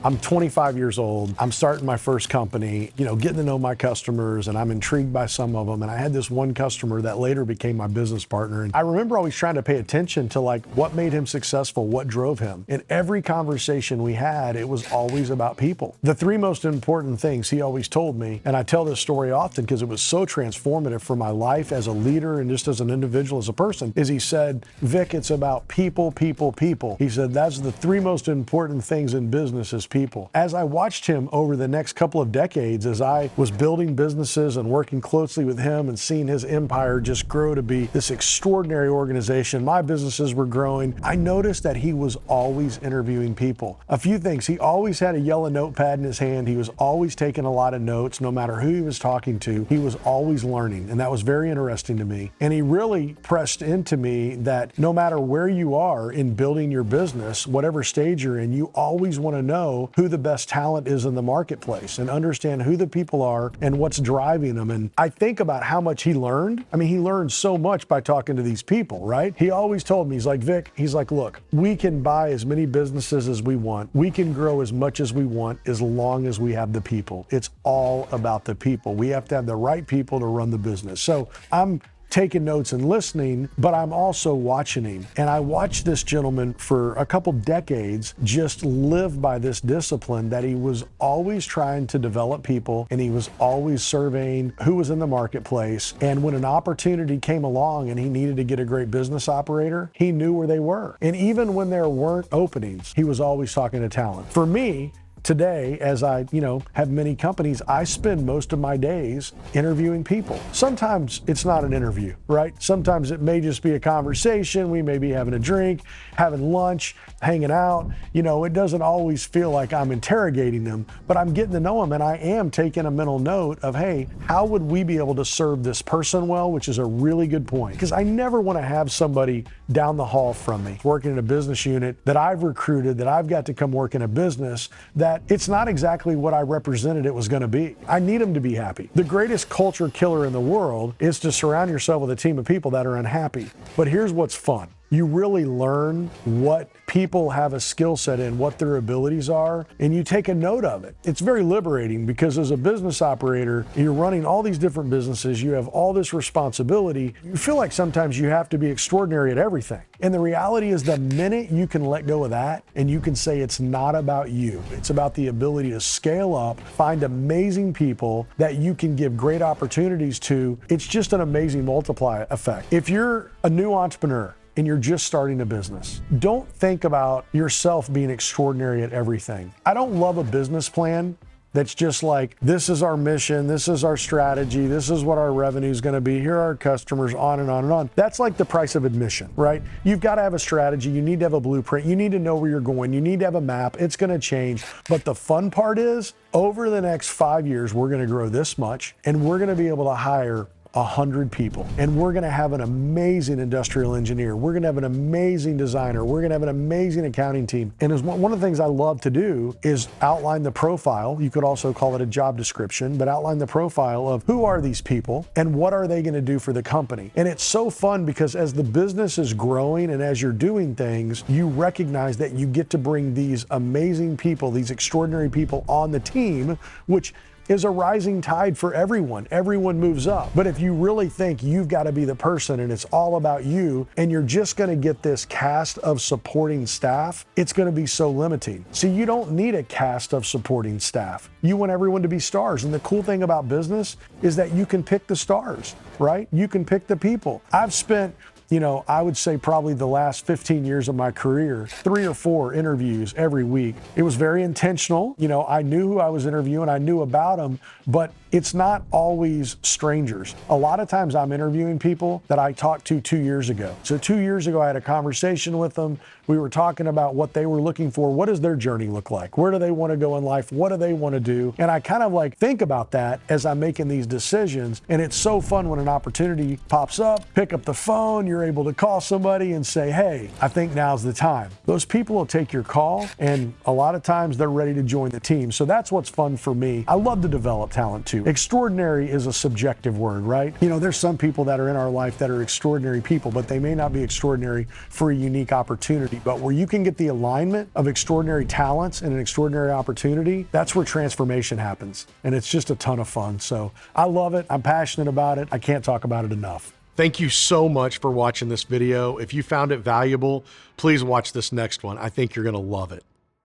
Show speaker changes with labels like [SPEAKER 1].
[SPEAKER 1] I'm 25 years old. I'm starting my first company, getting to know my customers, and I'm intrigued by some of them. And I had this one customer that later became my business partner. And I remember always trying to pay attention to what made him successful, what drove him. In every conversation we had, it was always about people. The three most important things he always told me, and I tell this story often because it was so transformative for my life as a leader and just as an individual, as a person, is he said, Vic, it's about people, people, people. He said, that's the three most important things in business is people. As I watched him over the next couple of decades, as I was building businesses and working closely with him and seeing his empire just grow to be this extraordinary organization, my businesses were growing, I noticed that he was always interviewing people. A few things, he always had a yellow notepad in his hand. He was always taking a lot of notes, no matter who he was talking to. He was always learning, and that was very interesting to me. And he really pressed into me that no matter where you are in building your business, whatever stage you're in, you always want to know who the best talent is in the marketplace and understand who the people are and what's driving them. And I think about how much he learned. I mean, he learned so much by talking to these people, right? He always told me, he's like, Vic, he's like, look, we can buy as many businesses as we want. We can grow as much as we want as long as we have the people. It's all about the people. We have to have the right people to run the business. So I'm taking notes and listening, but I'm also watching him. And I watched this gentleman for a couple decades just live by this discipline that he was always trying to develop people, and he was always surveying who was in the marketplace. And when an opportunity came along and he needed to get a great business operator, he knew where they were. And even when there weren't openings, he was always talking to talent. For me, today, as I, have many companies, I spend most of my days interviewing people. Sometimes it's not an interview, right? Sometimes it may just be a conversation. We may be having a drink, having lunch, hanging out. It doesn't always feel like I'm interrogating them, but I'm getting to know them, and I am taking a mental note of, hey, how would we be able to serve this person well, which is a really good point. Because I never want to have somebody down the hall from me working in a business unit that I've recruited, that I've got to come work in a business that it's not exactly what I represented it was going to be. I need them to be happy. The greatest culture killer in the world is to surround yourself with a team of people that are unhappy. But here's what's fun. You really learn what people have a skill set in, what their abilities are, and you take a note of it. It's very liberating because as a business operator, you're running all these different businesses, you have all this responsibility. You feel like sometimes you have to be extraordinary at everything. And the reality is the minute you can let go of that and you can say it's not about you, it's about the ability to scale up, find amazing people that you can give great opportunities to, it's just an amazing multiplier effect. If you're a new entrepreneur, and you're just starting a business, don't think about yourself being extraordinary at everything. I don't love a business plan that's just like, this is our mission, this is our strategy, this is what our revenue is going to be, here are our customers, on and on and on. That's like the price of admission, right? You've got to have a strategy, you need to have a blueprint, you need to know where you're going, you need to have a map, it's going to change. But the fun part is, over the next 5 years, we're going to grow this much, and we're going to be able to hire 100 people, and we're going to have an amazing industrial engineer. We're going to have an amazing designer. We're going to have an amazing accounting team. And as one of the things I love to do is outline the profile. You could also call it a job description, but outline the profile of who are these people and what are they going to do for the company. And it's so fun because as the business is growing and as you're doing things, you recognize that you get to bring these amazing people, these extraordinary people on the team, which is a rising tide for everyone. Everyone moves up. But if you really think you've got to be the person and it's all about you and you're just going to get this cast of supporting staff, it's going to be so limiting. See, you don't need a cast of supporting staff. You want everyone to be stars. And the cool thing about business is that you can pick the stars, right? You can pick the people. I've spent I would say probably the last 15 years of my career, 3 or 4 interviews every week. It was very intentional. I knew who I was interviewing, I knew about them, but it's not always strangers. A lot of times I'm interviewing people that I talked to 2 years ago. So 2 years ago, I had a conversation with them. We were talking about what they were looking for. What does their journey look like? Where do they want to go in life? What do they want to do? And I kind of think about that as I'm making these decisions. And it's so fun when an opportunity pops up, pick up the phone, you're able to call somebody and say, hey, I think now's the time. Those people will take your call, and a lot of times they're ready to join the team. So that's what's fun for me. I love to develop talent too. Extraordinary is a subjective word, right? There's some people that are in our life that are extraordinary people, but they may not be extraordinary for a unique opportunity. C-suite, but where you can get the alignment of extraordinary talents and an extraordinary opportunity, that's where transformation happens. And it's just a ton of fun. So I love it. I'm passionate about it. I can't talk about it enough. Thank you so much for watching this video. If you found it valuable, please watch this next one. I think you're going to love it.